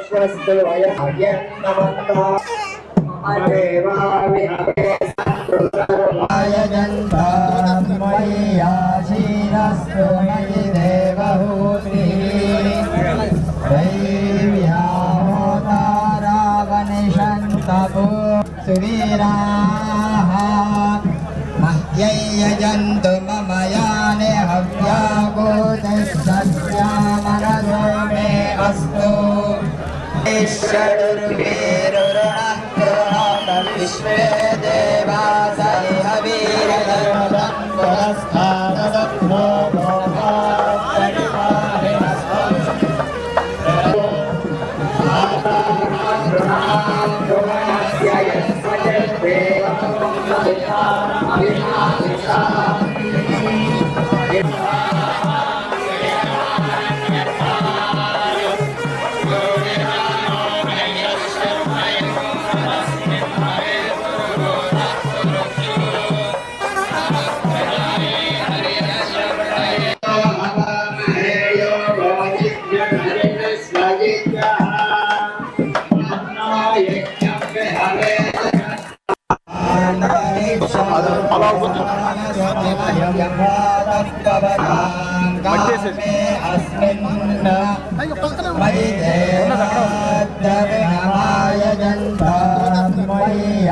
स्वस्तु वयमयन्तमन्ता आयजन्तामय्याशीरस्तु मयि देवहूतिः दैव्याहोतारावनिषन्तपो सुवीराः मह्ययजन्तु मम यानि हव्याभूतस्यामनसो मे अस्तु विश्वे देवासरि हवीरदम्बरस्थानदग्नो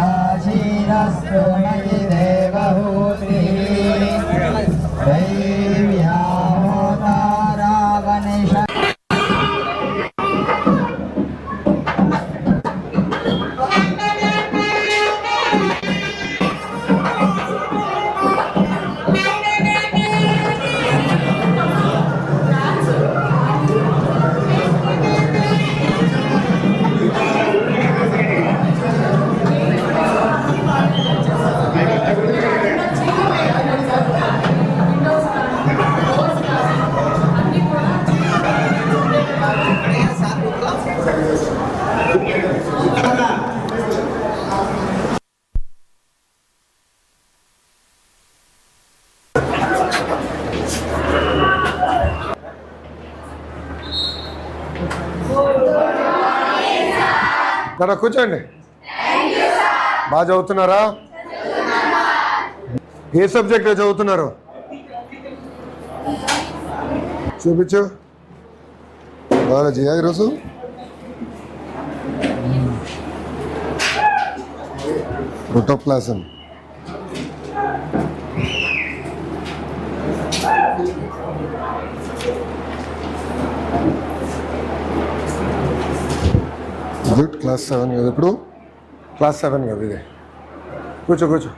आशीरस्तु मयि देवहूतिः दैव्याहोतारावनिष జర కూర్చోండి. బాగా చదువుతున్నారా? ఏ సబ్జెక్ట్ చదువుతున్నారు? చూపించు. బయాలజీయా ఈరోజు? ప్రోటోప్లాజం. గుడ్. క్లాస్ 7 కదా ఇప్పుడు? క్లాస్ 7 కదా ఇది. కూర్చో కూర్చో.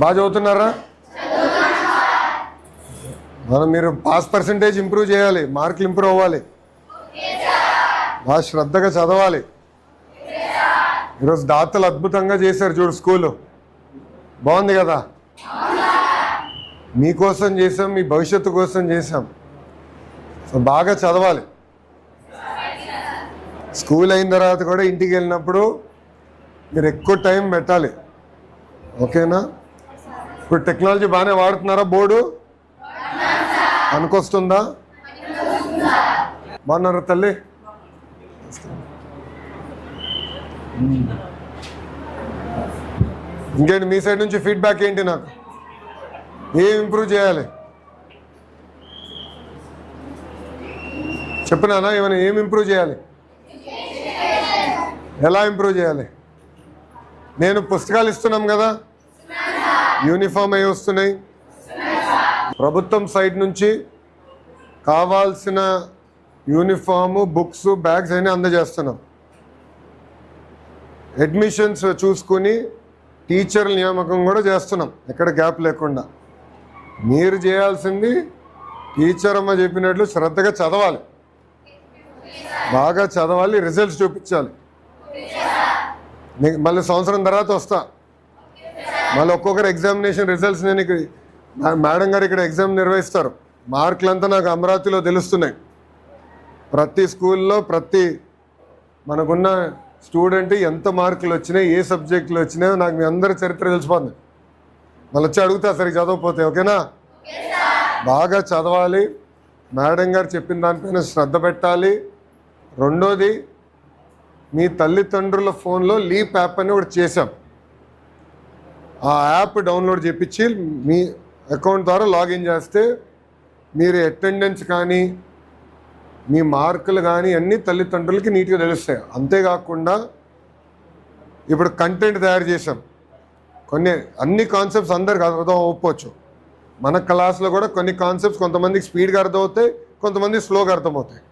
బాగా చదువుతున్నారా? మీరు పాస్ పర్సంటేజ్ ఇంప్రూవ్ చేయాలి, మార్కులు ఇంప్రూవ్ అవ్వాలి, బాగా శ్రద్ధగా చదవాలి. ఈరోజు దాతలు అద్భుతంగా చేశారు చూడు, స్కూలు బాగుంది కదా. మీకోసం చేసాం, మీ భవిష్యత్తు కోసం చేసాం. సో బాగా చదవాలి. స్కూల్ అయిన తర్వాత కూడా ఇంటికి వెళ్ళినప్పుడు మీరు ఎక్కువ టైం పెట్టాలి, ఓకేనా? ఇప్పుడు టెక్నాలజీ బాగానే వాడుతున్నారా? బోర్డు అనుకొస్తుందా? బాగున్నారా తల్లి? ఇంకేంటి మీ సైడ్ నుంచి ఫీడ్బ్యాక్ ఏంటి? నాకు ఏం ఇంప్రూవ్ చేయాలి చెప్పినానా? ఏమైనా ఏం ఇంప్రూవ్ చేయాలి? ఎలా ఇంప్రూవ్ చేయాలి? నేను పుస్తకాలు ఇస్తున్నాం కదా, యూనిఫామ్ అవి వస్తున్నాయి. ప్రభుత్వం సైడ్ నుంచి కావాల్సిన యూనిఫాము, బుక్స్, బ్యాగ్స్ అయినా అందజేస్తున్నాం. అడ్మిషన్స్ చూసుకుని టీచర్ల నియామకం కూడా చేస్తున్నాం, ఎక్కడ గ్యాప్ లేకుండా. మీరు చేయాల్సింది టీచర్ అమ్మ చెప్పినట్లు శ్రద్ధగా చదవాలి, బాగా చదవాలి, రిజల్ట్స్ చూపించాలి. మళ్ళీ సంవత్సరం తర్వాత వస్తా, మళ్ళీ ఒక్కొక్కరు ఎగ్జామినేషన్ రిజల్ట్స్ నేను ఇక్కడ మేడం గారు ఇక్కడ ఎగ్జామ్ నిర్వహిస్తారు. మార్కులంతా నాకు అమరావతిలో తెలుస్తున్నాయి. ప్రతి స్కూల్లో ప్రతి మనకున్న స్టూడెంట్ ఎంత మార్కులు వచ్చినాయి, ఏ సబ్జెక్టులు వచ్చినాయో నాకు మీ అందరి చరిత్ర తెలిసిపోతుంది. మళ్ళీ వచ్చి అడుగుతా సరిగ్గా చదవకపోతే, ఓకేనా? బాగా చదవాలి, మేడం గారు చెప్పిన దానిపైన శ్రద్ధ పెట్టాలి. రెండోది మీ తల్లిదండ్రుల ఫోన్లో లీప్ యాప్ అని ఒకటి చేశాం. ఆ యాప్ డౌన్లోడ్ చేయించి మీ అకౌంట్ ద్వారా లాగిన్ చేస్తే మీరు అటెండెన్స్ కానీ మీ మార్కులు కానీ అన్నీ తల్లిదండ్రులకి నీట్గా తెలుస్తాయి. అంతేకాకుండా ఇప్పుడు కంటెంట్ తయారు చేసాం. అన్ని కాన్సెప్ట్స్ అందరికి అర్థం అవ్వకపోవచ్చు. మన క్లాస్లో కూడా కొన్ని కాన్సెప్ట్స్ కొంతమందికి స్పీడ్గా అర్థమవుతాయి, కొంతమంది స్లోగా అర్థమవుతాయి.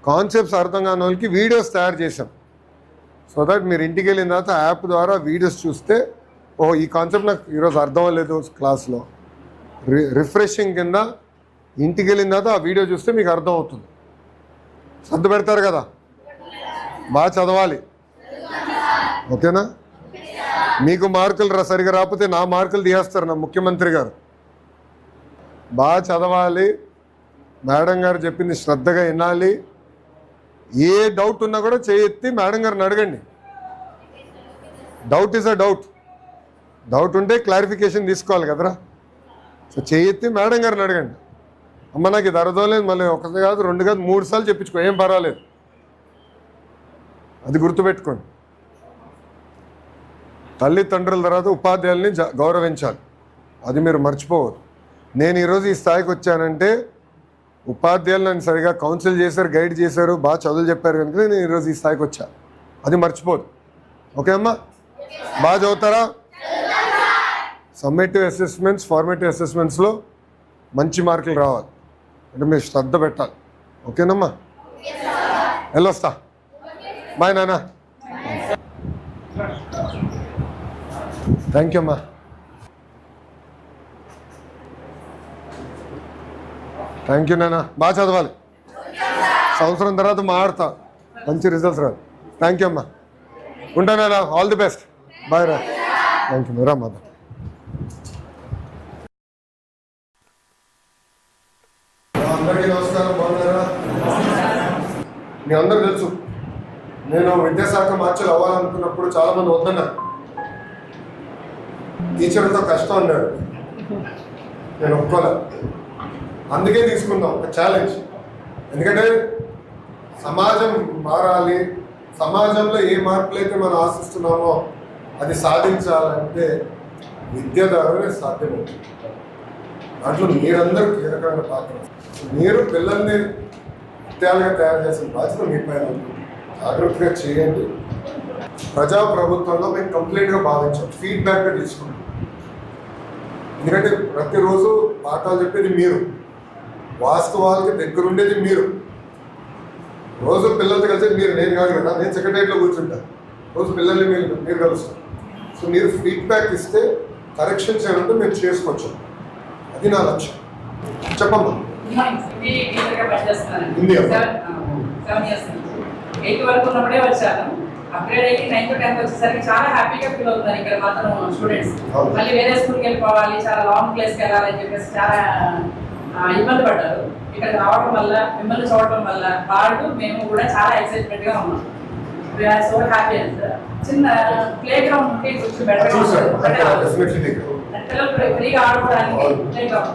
కాన్సెప్ట్స్ అర్థం కాని వాళ్ళకి వీడియోస్ తయారు చేసాం. సో దట్ మీరు ఇంటికి వెళ్ళిన తర్వాత యాప్ ద్వారా వీడియోస్ చూస్తే ఓహో ఈ కాన్సెప్ట్ నాకు ఈరోజు అర్థం అవ్వలేదు క్లాస్లో, రిఫ్రెషింగ్ కింద ఇంటికి వెళ్ళిన తర్వాత ఆ వీడియో చూస్తే మీకు అర్థం అవుతుంది. సర్దు పెడతారు కదా, బాగా చదవాలి. ఓకేనా? మీకు మార్కులు సరిగా రాకపోతే నా మార్కులు తీసేస్తారు నా ముఖ్యమంత్రి గారు. బాగా చదవాలి, మేడం గారు చెప్పింది శ్రద్ధగా వినాలి. ఏ డౌట్ ఉన్నా కూడా చేయెత్తి మేడం గారిని అడగండి. డౌట్ ఈజ్ అ డౌట్ ఉంటే క్లారిఫికేషన్ తీసుకోవాలి కదరా. సో చేయెత్తి మేడం గారిని అడగండి. అమ్మ నాకు ఇది అర్థం లేదు, మళ్ళీ ఒకటి కాదు 2 కాదు 3 సార్లు చెప్పించుకో, ఏం పర్వాలేదు. అది గుర్తుపెట్టుకోండి. తల్లిదండ్రుల తర్వాత ఉపాధ్యాయుల్ని గౌరవించాలి, అది మీరు మర్చిపోవద్దు. నేను ఈరోజు ఈ స్థాయికి వచ్చానంటే ఉపాధ్యాయులు నన్ను సరిగా కౌన్సిల్ చేశారు, గైడ్ చేశారు, బాగా చదువులు చెప్పారు కనుక నేను ఈరోజు ఈ స్థాయికి వచ్చా. అది మర్చిపోదు. ఓకే అమ్మా? బాగా చదువుతారా? సమ్మేటివ్ అసెస్మెంట్స్, ఫార్మేటివ్ అసెస్మెంట్స్లో మంచి మార్కులు రావాలి అంటే మీరు శ్రద్ధ పెట్టాలి. ఓకేనమ్మా? వెళ్ళొస్తా. బాయ్ నాన్న. థ్యాంక్ యూ అమ్మా. థ్యాంక్ యూ నాన్న. బాగా చదవాలి. సంవత్సరం తర్వాత మాట్లాడతా, మంచి రిజల్ట్స్ రాదు. థ్యాంక్ యూ అమ్మా. ఉంటానా? All the best. బాయ్ రా. Thank you. రా మాదా. అందరికీ నమస్కారం. బాగున్నారా? మీ అందరూ తెలుసు నేను విద్యాశాఖ మార్చులు అవ్వాలనుకున్నప్పుడు చాలామంది వద్దన్నారు. టీచర్లతో కష్టం అన్నాడు, నేను ఒప్పుకోలేదు. అందుకే తీసుకుందాం ఒక ఛాలెంజ్. ఎందుకంటే సమాజం మారాలి, సమాజంలో ఏ మార్పులు అయితే మనం ఆశిస్తున్నామో అది సాధించాలంటే విద్య ద్వారానే సాధ్యమవుతుంది. దాంట్లో మీరందరూ కీలకమైన పాత్ర. మీరు పిల్లల్ని విద్యాలుగా తయారు చేసిన బాధ్యత మీ పైన ఉంటుంది. జాగ్రత్తగా చేయండి. ప్రజాప్రభుత్వంలో మేము కంప్లీట్గా భావించాం, ఫీడ్బ్యాక్గా తీసుకుంటాం. ఎందుకంటే ప్రతిరోజు పాఠాలు చెప్పేది మీరు, వాస్తవాలకి దగ్గరుండేది మీరు. రోజు పిల్లలతో కలిసి నేను కాదు కదా, నేను సెక్రటరీలో కూర్చుంటాను. రోజు పిల్లల్ని మీరు కలుస్తాను. సో మీరు ఫీడ్బ్యాక్ ఇస్తే కరెక్షన్స్ ఏమంటే మేము చేసుకోవచ్చు. అది నా లక్ష్యం. చెప్పమ్మా. హిందీ 7 years 8 వరకు ఉన్నప్పుడే వచ్చాను. అప్గ్రేడ్ అయ్యి 9th 10th వచ్చేసరికి చాలా హ్యాపీగా ఫీల్ అవుతున్నారు ఇక్కడ మాత్రం స్టూడెంట్స్. మళ్ళీ వేరే స్కూల్కి వెళ్ళిపోవాలి, చాలా లాంగ్ ప్లేస్కి వెళ్ళాలని చెప్పేసి చాలా ఇబ్బంది పడ్డారు. ఇక్కడ రావడం వల్ల, మిమ్మల్ని చూడటం వల్ల వాళ్ళు మేము కూడా చాలా ఎక్సైట్మెంట్గా ఉన్నాం. We are so happy. చిన్న ప్లే గ్రౌండ్ ఉంటే కొంచెం బెటర్ పిల్లలు ఫ్రీగా ఆడుకోవడానికి playground.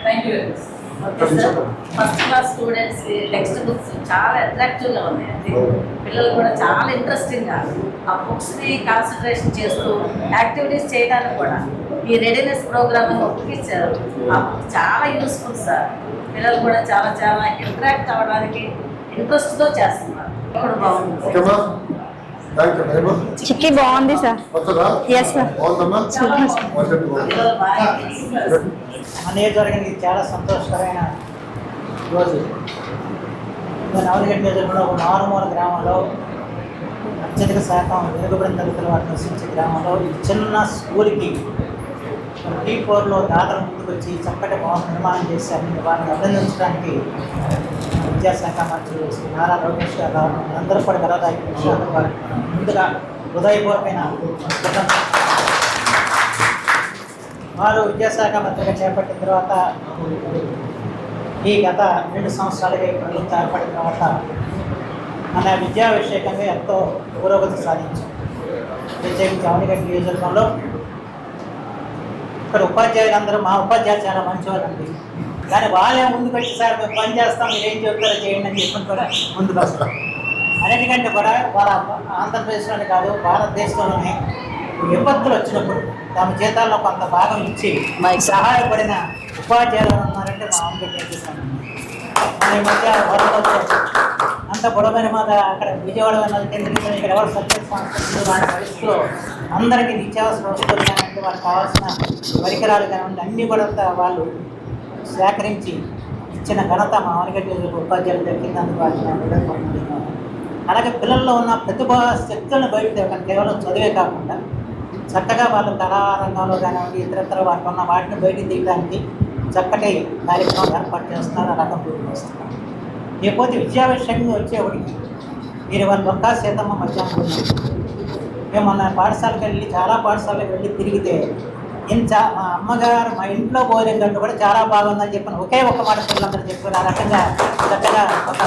Thank you very much. First class students textbooks చాలా అట్రాక్టివ్గా ఉన్నాయండి. పిల్లలు కూడా చాలా ఇంట్రెస్టింగ్గా ఆ బుక్స్ని కాన్సన్ట్రేషన్ చేస్తూ యాక్టివిటీస్ చేయడానికి కూడా ఈ రెడీనెస్ ప్రోగ్రామ్ ఒప్పించారు. ఆ బుక్ చాలా యూస్ఫుల్ సార్. పిల్లలు కూడా చాలా చాలా ఇంటరాక్ట్ అవ్వడానికి ఇంట్రెస్ట్తో చేస్తున్నారు. ఇప్పుడు బాగుంది. చిక్కీ బాగుంది సార్. Yes sir. మన నియోజకవర్గానికి చాలా సంతోషకరమైన రోజు. నవలగడ్డ నియోజకవర్గంలో ఒక మారుమూల గ్రామంలో అత్యధిక శాతం వెనుకబడిన తరగతుల వారు నివసించే గ్రామంలో ఈ చిన్న స్కూల్కి T4లో దాతలు ముందుకు వచ్చి చక్కటి భవనం నిర్మాణం చేశారని వారిని అభినందించడానికి విద్యాశాఖ మంత్రులు శ్రీ నారా లోకేష్ గారు రావడం అందరూ కూడా గర్వదాయక విషయాలు. వారికి ముందుగా హృదయపూర్వకమైన వారు విద్యాశాఖ మంత్రిగా చేపట్టిన తర్వాత ఈ గత 2 సంవత్సరాలుగా ఈ ప్రభుత్వం ఏర్పడిన తర్వాత మన విద్యా విషయకంగా ఎంతో పురోగతి సాధించాం. ప్రత్యేకించి అవనిగడ్డ నియోజకవర్గంలో ఇక్కడ ఉపాధ్యాయులందరూ మా ఉపాధ్యాయులు చాలా మంచివారండి. కానీ వాళ్ళే ముందుకు వచ్చి సార్ మేము పని చేస్తాం మీరు ఏం చెప్తారో చేయండి అని చెప్పి కూడా ముందుకు వస్తాం. అన్నిటికంటే కూడా వాళ్ళ ఆంధ్రప్రదేశ్లోనే కాదు భారతదేశంలోనే విపత్తులు వచ్చినప్పుడు తమ జీతాల్లో కొంత భాగం ఇచ్చి సహాయపడిన ఉపాధ్యాయులు ఉన్నారంటే మా ఆంధ్రప్రదేశ్ చేస్తాను. మన మధ్య వరదలు అంత గొడవైన మాట అక్కడ విజయవాడ కేంద్రీకరణ ఇక్కడ ఎవరు సబ్జెక్ట్ సంస్థలు వాటి పరిస్థితుల్లో అందరికీ నిత్యావసర వస్తువులు కానివ్వండి వాళ్ళకి కావాల్సిన పరికరాలు కానివ్వండి అన్నీ కూడా వాళ్ళు సేకరించి ఇచ్చిన ఘనత మా ఆనగడ్డ ఉపాధ్యాయులు దక్కిందందుకు వాటిని. అలాగే పిల్లల్లో ఉన్న ప్రతిభా శక్తులను బయట కేవలం చదివే కాకుండా చక్కగా వాళ్ళు కళారంగంలో కానివ్వండి ఇతరత్ర వాటికి ఉన్న వాటిని బయటకు తీయడానికి చక్కటి కార్యక్రమం ఏర్పాటు చేస్తున్నారు. రకం పూర్తి చేస్తున్నారు. లేకపోతే విద్యా విషయంగా వచ్చేవాడికి మీరు వాళ్ళు ఒక్క సీతమ్మ మధ్యాహ్నం మేము మన పాఠశాలకు వెళ్ళి చాలా పాఠశాలకు వెళ్ళి తిరిగితే మా అమ్మగారు మా ఇంట్లో భోజనం కంటే కూడా చాలా బాగుందని చెప్పిన ఒకే ఒక్క మాట పిల్లలందరూ చెప్పారు. ఆ రకంగా చక్కగా ఒక